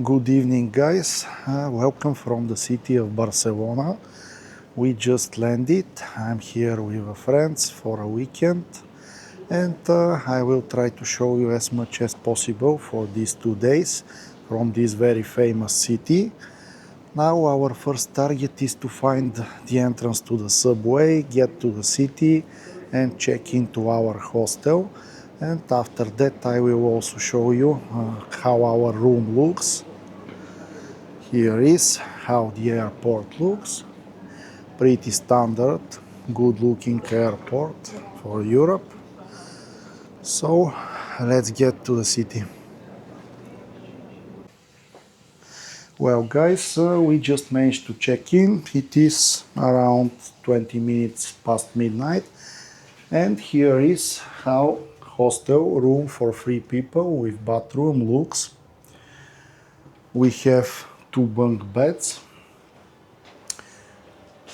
Good evening, guys. Welcome from the city of Barcelona. We just landed. I'm here with friends for a weekend, and I will try to show you as much as possible for these 2 days from this very famous city. Now, our first target is to find the entrance to the subway, get to the city, and check into our hostel. And after that, I will also show you how our room looks. Here is how the airport looks. Pretty standard, good looking airport for Europe. So let's get to the city. Well guys, we just managed to check in. It is around 20 minutes past midnight. And here is how hostel room for 3 people with bathroom looks. We have 2 bunk beds.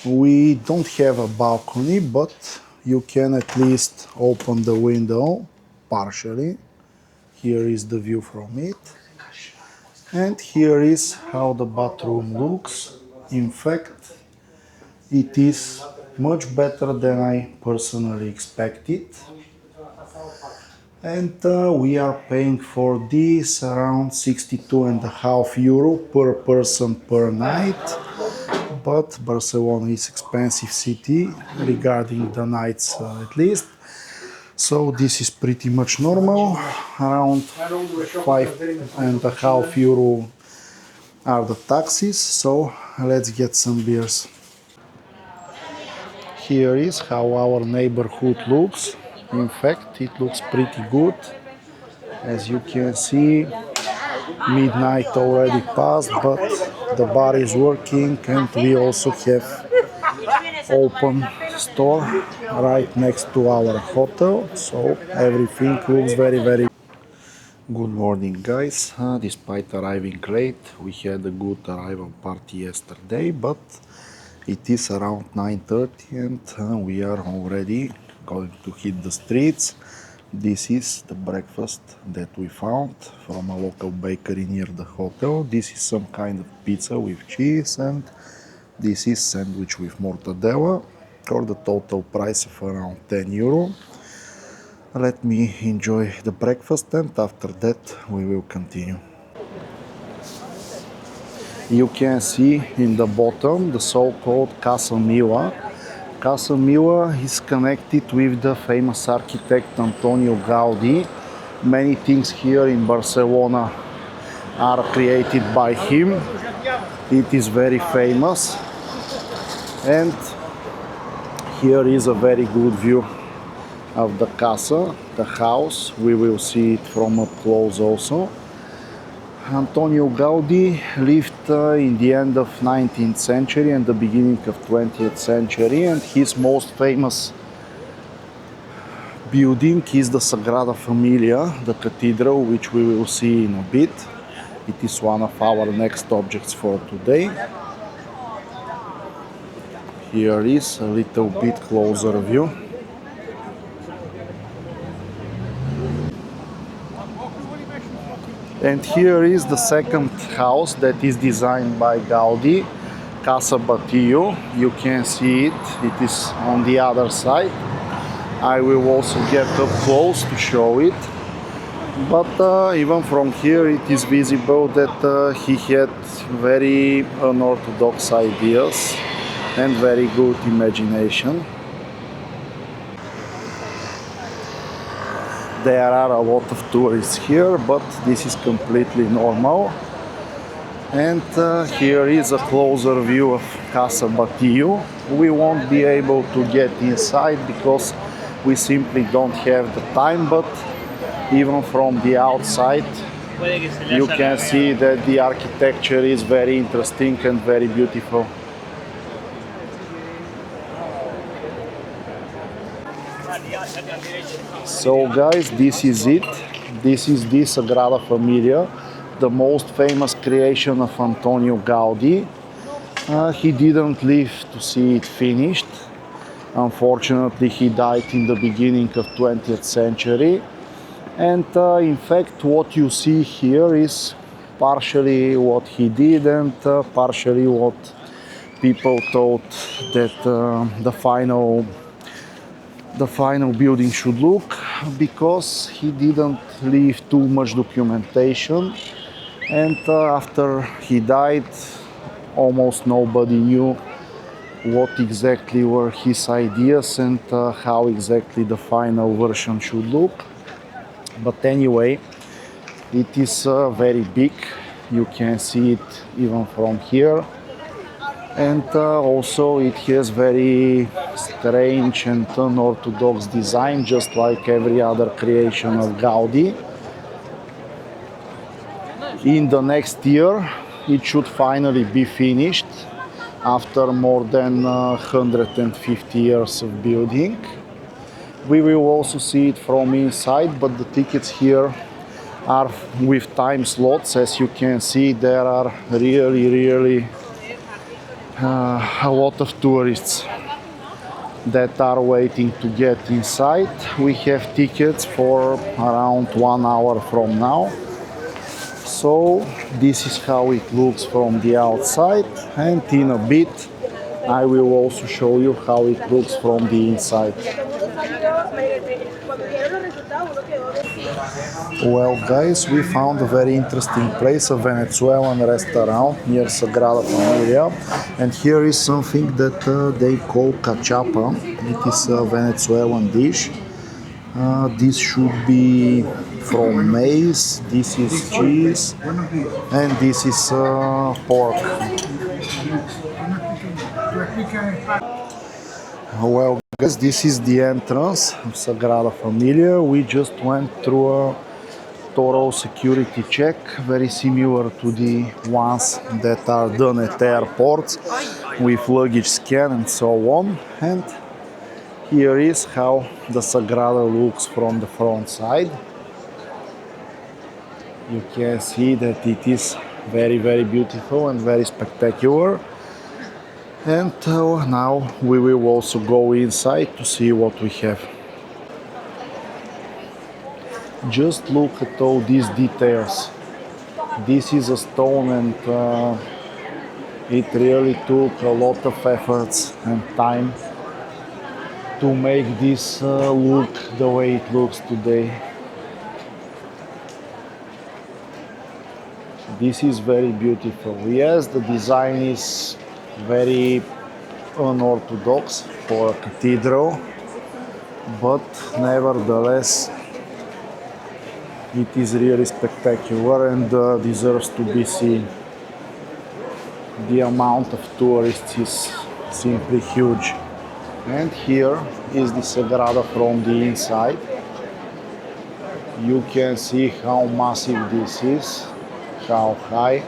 We don't have a balcony, but you can at least open the window partially. Here is the view from it. And here is how the bathroom looks. In fact, it is much better than I personally expected. And we are paying for this around 62.5 euro per person per night. But Barcelona is expensive city regarding the nights at least. So this is pretty much normal. Around 5.5 euro are the taxes. So let's get some beers. Here is how our neighborhood looks. In fact, it looks pretty good. As you can see, midnight already passed, but the bar is working and we also have open store right next to our hotel. So everything looks very good. Morning guys. Despite arriving late, we had a good arrival party yesterday, but it is around 9:30 and we are already going to hit the streets. This is the breakfast that we found from a local bakery near the hotel. This is some kind of pizza with cheese, and this is sandwich with mortadella for the total price of around 10 euro. Let me enjoy the breakfast and after that we will continue. You can see in the bottom the so-called Casas Mila. Casas Mila is connected with the famous architect Antonio Gaudí. Many things here in Barcelona are created by him. It is very famous. And here is a very good view of the casa, the house. We will see it from up close also. Antonio Gaudí lived in the end of 19th century and the beginning of 20th century, and his most famous building is the Sagrada Familia, the Cathedral, which we will see in a bit. It is one of our next objects for today. Here is a little bit closer view. And here is the second house that is designed by Gaudí, Casa Batllo. You can see it, it is on the other side. I will also get up close to show it. But even from here it is visible that he had very unorthodox ideas and very good imagination. There are a lot of tourists here, but this is completely normal. And here is a closer view of Casa Batllo. We won't be able to get inside because we simply don't have the time, but even from the outside you can see that the architecture is very interesting and very beautiful. So guys, this is it. This is the Sagrada Familia, the most famous creation of Antonio Gaudí. He didn't live to see it finished. Unfortunately, he died in the beginning of 20th century. And in fact, what you see here is partially what he did and partially what people thought that the final building should look, because he didn't leave too much documentation, and after he died almost nobody knew what exactly were his ideas and how exactly the final version should look. But anyway, it is very big, you can see it even from here, and also it has very strange and unorthodox design, just like every other creation of Gaudi. In the next year it should finally be finished after more than 150 years of building. We will also see it from inside, but the tickets here are with time slots. As you can see, there are really a lot of tourists that are waiting to get inside. We have tickets for around 1 hour from now. So this is how it looks from the outside, and in a bit I will also show you how it looks from the inside. Well guys, we found a very interesting place, a Venezuelan restaurant near Sagrada Familia, and here is something that they call cachapa. It is a Venezuelan dish. This should be from maize, this is cheese, and this is pork. Well guys, this is the entrance of Sagrada Familia. We just went through a thorough security check, very similar to the ones that are done at airports, with luggage scan and so on. And here is how the Sagrada looks from the front side. You can see that it is very beautiful and very spectacular. And now we will also go inside to see what we have. Just look at all these details. This is a stone, and it really took a lot of efforts and time to make this look the way it looks today. This is very beautiful. Yes, the design is very unorthodox for a cathedral, but nevertheless it is really spectacular and deserves to be seen. The amount of tourists is simply huge. And here is the Sagrada from the inside. You can see how massive this is, how high.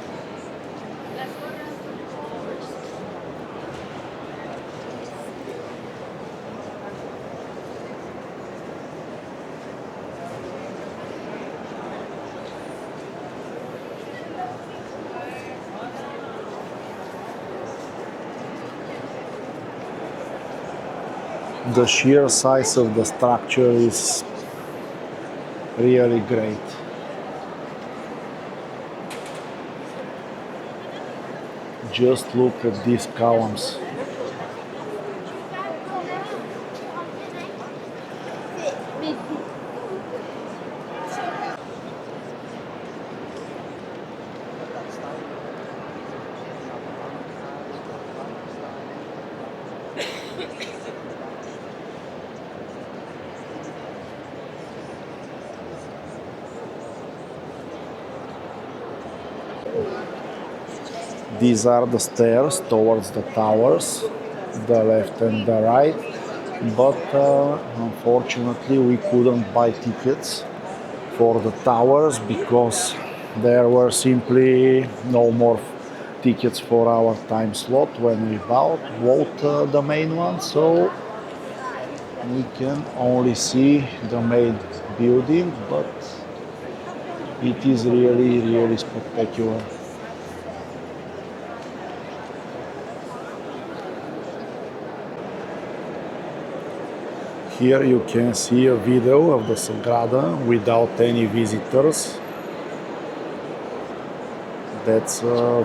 The sheer size of the structure is really great. Just look at these columns. These are the stairs towards the towers, the left and the right, but unfortunately we couldn't buy tickets for the towers because there were simply no more tickets for our time slot when we bought the main one, so we can only see the main building, but it is really spectacular. Here you can see a video of the Sagrada without any visitors. That's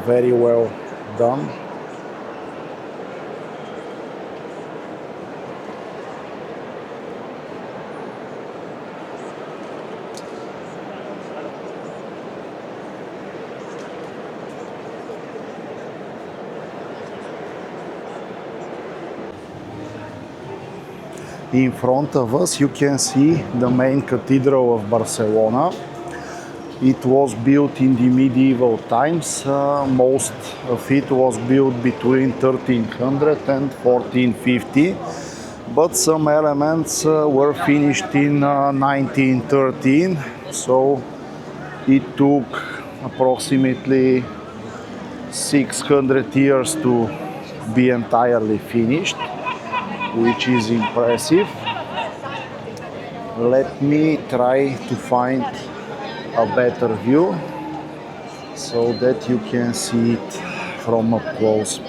very well done. In front of us you can see the main Cathedral of Barcelona. It was built in the medieval times. Most of it was built between 1300 and 1450, but some elements were finished in 1913, so it took approximately 600 years to be entirely finished, which is impressive. Let me try to find a better view so that you can see it from up close.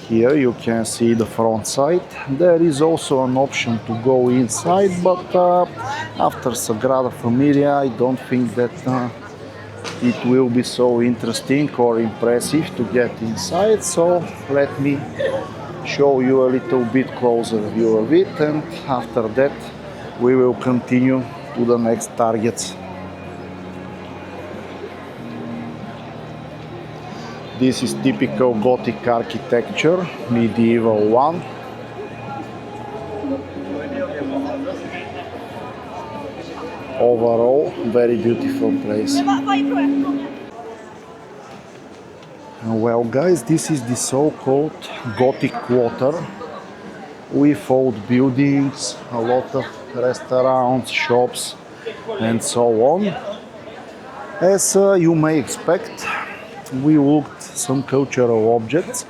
Here you can see the front side. There is also an option to go inside, but after Sagrada Familia I don't think that it will be so interesting or impressive to get inside, so let me show you a little bit closer view of it, and after that we will continue to the next targets. This is typical Gothic architecture, medieval one. Overall, very beautiful place. Well guys, this is the so-called Gothic Quarter, with old buildings, a lot of restaurants, shops and so on. As you may expect, we looked some cultural objects,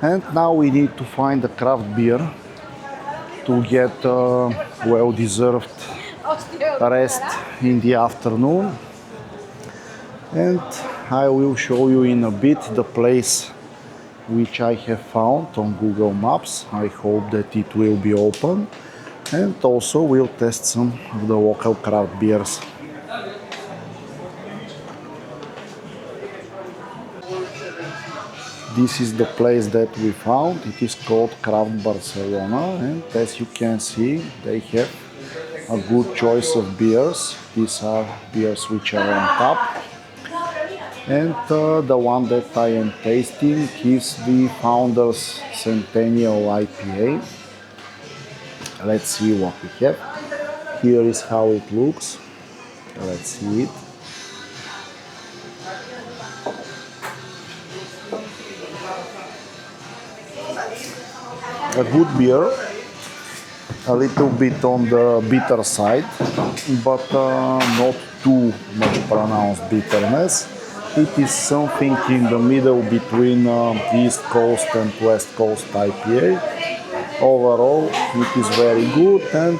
and now we need to find a craft beer to get well-deserved rest in the afternoon. And I will show you in a bit the place which I have found on Google Maps. I hope that it will be open, and also we'll test some of the local craft beers. This is the place that we found. It is called Craft Barcelona, and as you can see they have a good choice of beers. These are beers which are on tap. And the one that I am tasting is the Founders Centennial IPA. Let's see what we have. Here is how it looks. Let's see it. A good beer, a little bit on the bitter side, but not too much pronounced bitterness. It is something in the middle between East Coast and West Coast IPA. Overall, it is very good, and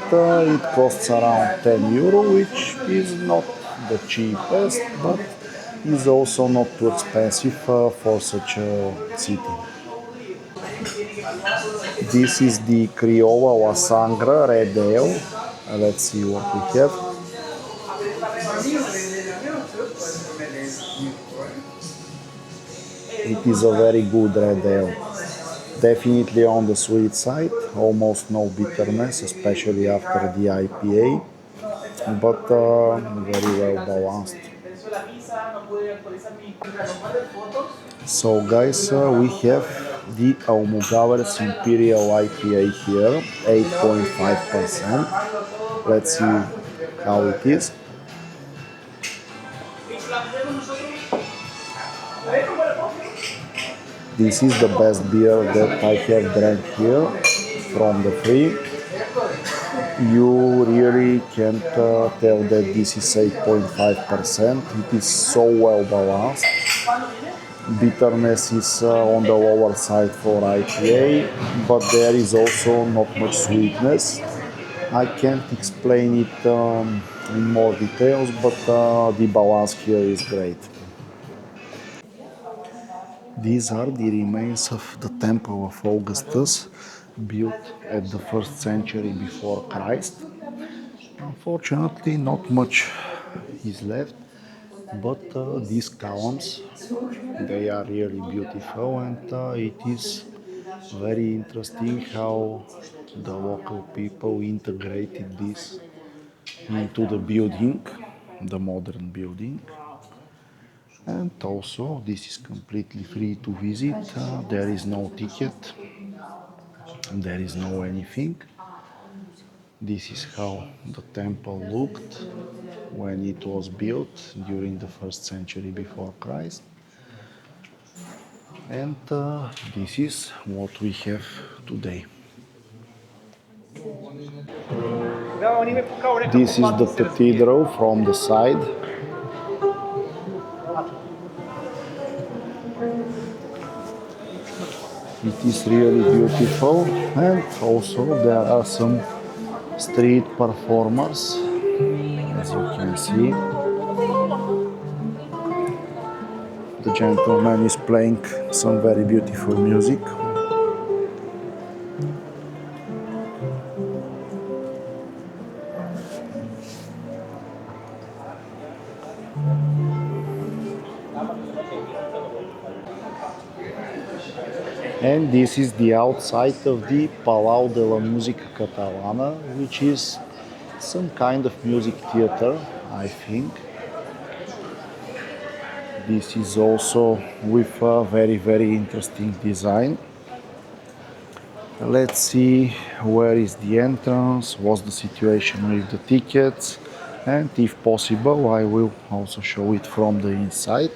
it costs around 10 euro, which is not the cheapest, but is also not too expensive for such a city. This is the Criolla La Sangra Red Ale. Let's see what we have. It is a very good red ale. Definitely on the sweet side, almost no bitterness, especially after the IPA, but very well balanced. So guys, we have the Almugaver's Imperial IPA here, 8.5%. Let's see how it is. This is the best beer that I have drank here from the free. You really can't tell that this is 8.5%. It is so well balanced. Bitterness is on the lower side for IPA, but there is also not much sweetness. I can't explain it in more details, but the balance here is great. These are the remains of the temple of Augustus, built at the 1st century before Christ. Unfortunately, not much is left, but these columns, they are really beautiful, and it is very interesting how the local people integrated this into the building, the modern building. And also, this is completely free to visit. There is no ticket, there is no anything. This is how the temple looked when it was built during the first century before Christ. And this is what we have today. This is the cathedral from the side. It is really beautiful, and also there are some street performers, as you can see. The gentleman is playing some very beautiful music. And this is the outside of the Palau de la Musica Catalana, which is some kind of music theater, I think. This is also with a very, very interesting design. Let's see where is the entrance, what's the situation with the tickets, and if possible I will also show it from the inside.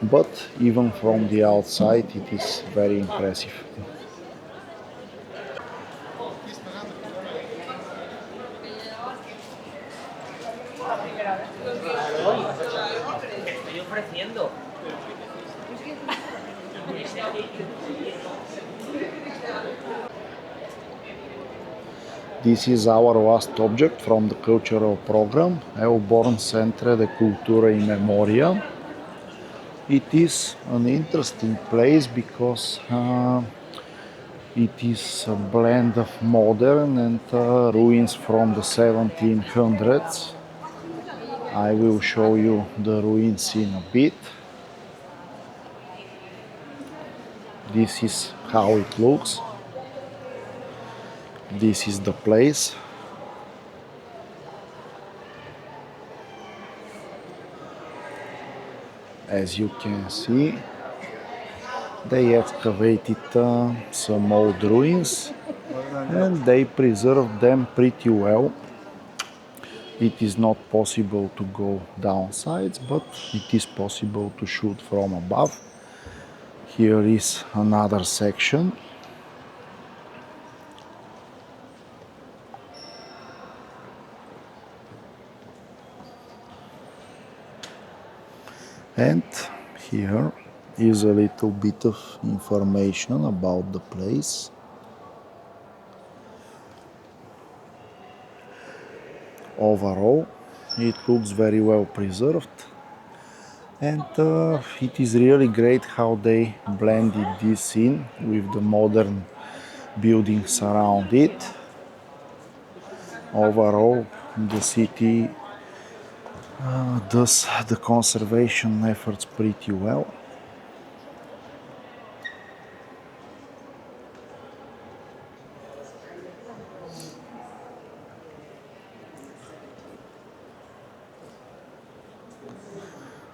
But even from the outside it is very impressive. This is our last object from the cultural program, Born Centre de Cultura y Memoria. It is an interesting place because it is a blend of modern and ruins from the 1700s. I will show you the ruins in a bit. This is how it looks. This is the place. As you can see, they excavated some old ruins and they preserved them pretty well. It is not possible to go down sides, but it is possible to shoot from above. Here is another section. And here is a little bit of information about the place. Overall, it looks very well preserved, and it is really great how they blended this in with the modern buildings around it. Overall, the city does the conservation efforts pretty well.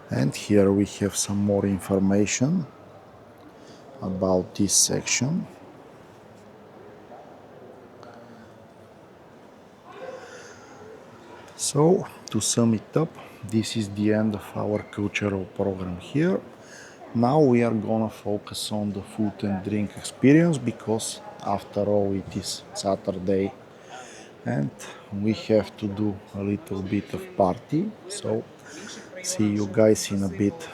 And here we have some more information about this section. So, to sum it up, this is the end of our cultural program here. Now we are gonna focus on the food and drink experience because after all it is Saturday and we have to do a little bit of party. So, see you guys in a bit.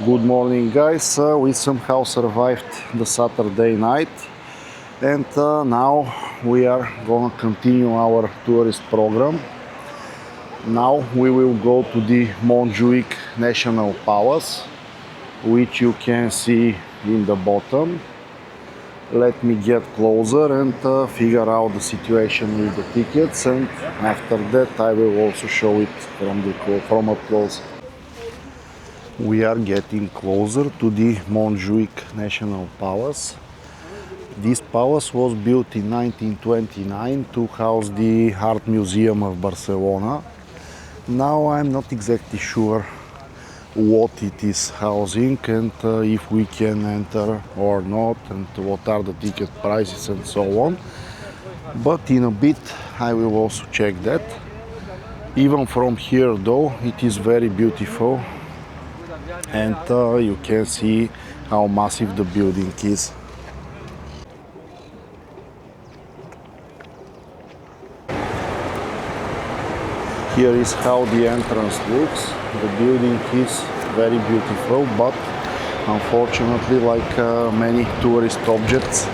Good morning guys, we somehow survived the Saturday night and now we are gonna continue our tourist program. Now we will go to the Montjuic National Palace, which you can see in the bottom. let me get closer and figure out the situation with the tickets, and after that I will also show it from up close. We are getting closer to the Montjuic National Palace. This palace was built in 1929 to house the Art Museum of Barcelona. Now I'm not exactly sure what it is housing and if we can enter or not, and what are the ticket prices and so on. But in a bit I will also check that. Even from here though, it is very beautiful, and you can see how massive the building is. Here is how the entrance looks. The building is very beautiful, but unfortunately, like many tourist objects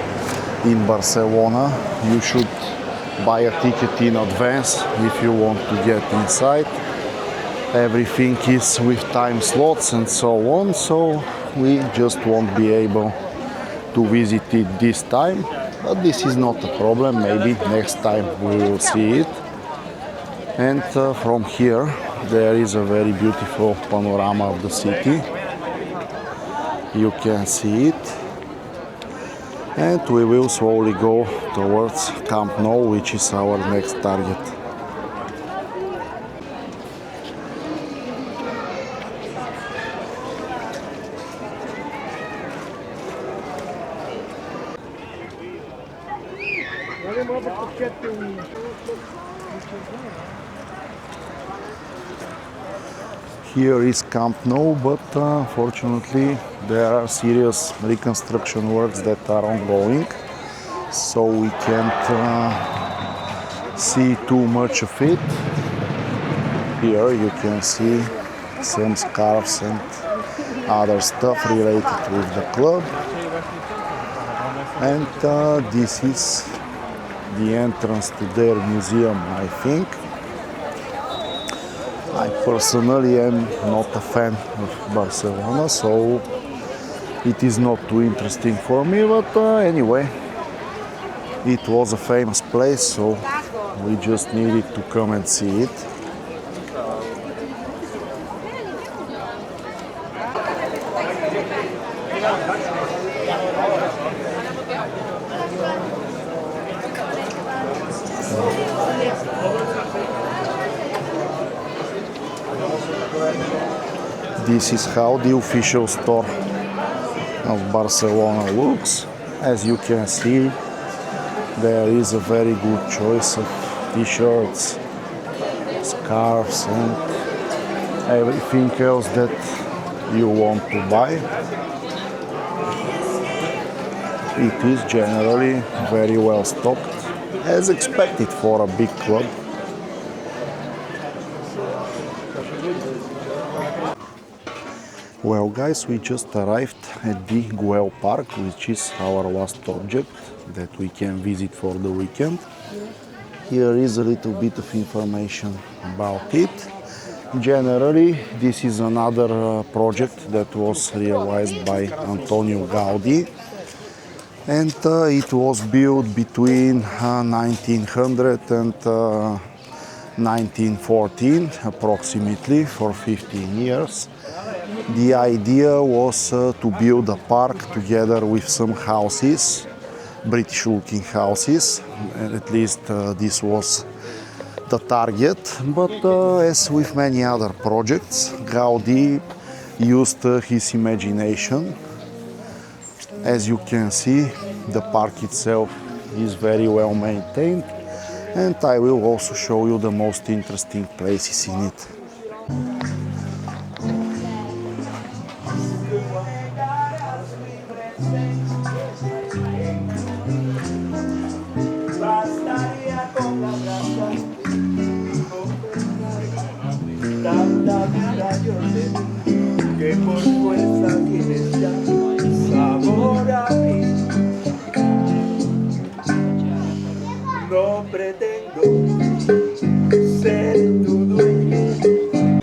in Barcelona, you should buy a ticket in advance if you want to get inside. Everything is with time slots and so on, so we just won't be able to visit it this time. But this is not a problem, maybe next time we will see it. And from here there is a very beautiful panorama of the city. You can see it. And we will slowly go towards Camp Nou, which is our next target. Here is Camp Nou, but unfortunately there are serious reconstruction works that are ongoing, so we can't see too much of it. Here you can see some scarves and other stuff related with the club. And this is the entrance to their museum, I think. I personally am not a fan of Barcelona, so it is not too interesting for me, but anyway, it was a famous place, so we just needed to come and see it. This is how the official store of Barcelona looks. As you can see, there is a very good choice of t-shirts, scarves and everything else that you want to buy. It is generally very well stocked, as expected for a big club. Well guys, we just arrived at the Guell Park, which is our last object that we can visit for the weekend. Here is a little bit of information about it. Generally, this is another project that was realized by Antonio Gaudi, and it was built between 1900 and 1914, approximately, for 15 years. The idea was to build a park together with some houses, British-looking houses, and at least this was the target. But as with many other projects, Gaudi used his imagination. As you can see, the park itself is very well maintained, and I will also show you the most interesting places in it. Que por fuerza tienes ya sabor a mí. No pretendo ser tu dueño.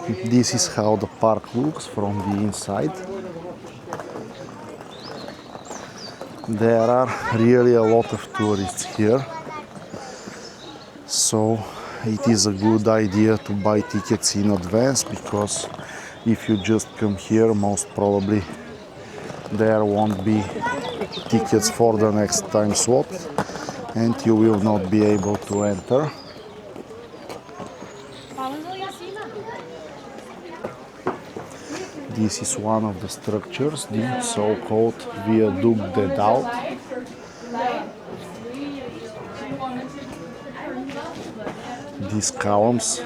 This is how the park looks from the inside. There are really a lot of tourists here, so it is a good idea to buy tickets in advance, because if you just come here, most probably there won't be tickets for the next time slot and you will not be able to enter. This is one of the structures, the so-called Viaduc de Dalt. These columns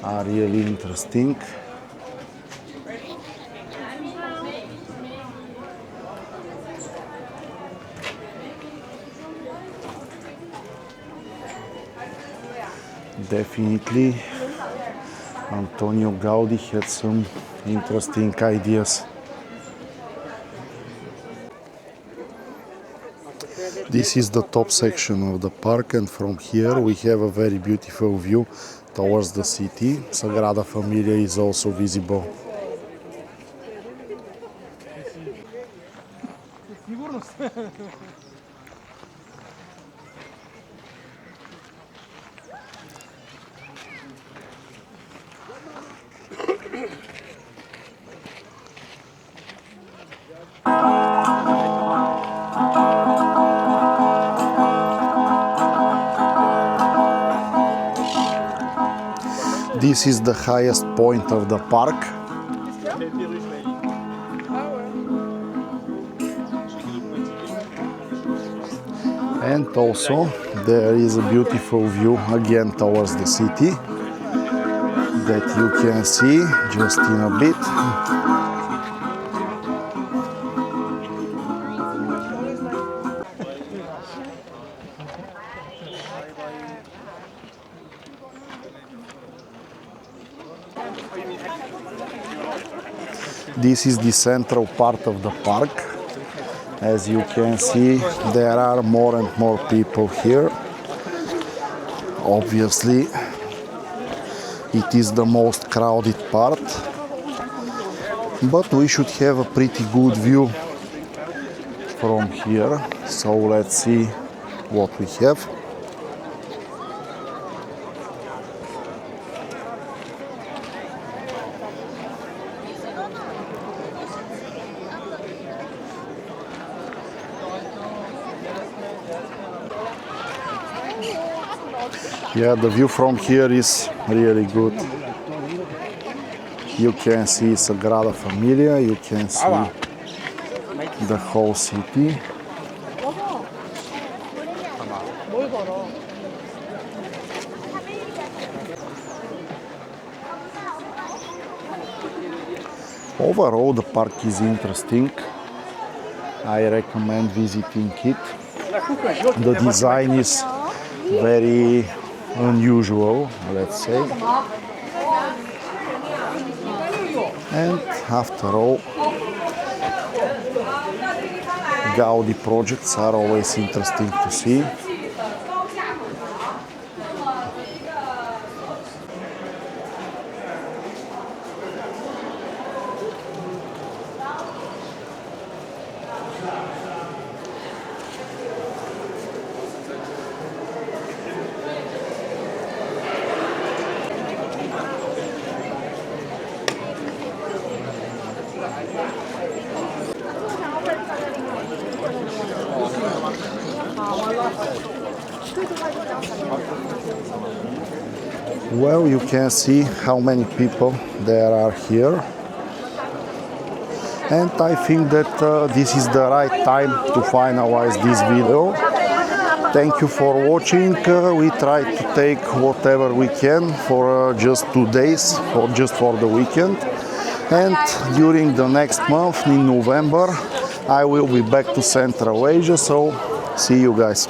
are really interesting. Definitely, Antonio Gaudi had some interesting ideas. This is the top section of the park, and from here we have a very beautiful view towards the city. Sagrada Familia is also visible. This is the highest point of the park. And also there is a beautiful view again towards the city that you can see just in a bit. This is the central part of the park. As you can see, there are more and more people here. Obviously, it is the most crowded part, but we should have a pretty good view from here. So let's see what we have. Yeah, the view from here is really good. You can see Sagrada Familia, you can see the whole city. Overall, the park is interesting. I recommend visiting it. The design is very unusual, let's say. And after all, Gaudi projects are always interesting to see. Well, you can see how many people there are here, and I think that this is the right time to finalize this video. Thank you for watching. We try to take whatever we can for just 2 days, or just for the weekend, and during the next month in November I will be back to Central Asia, so see you guys.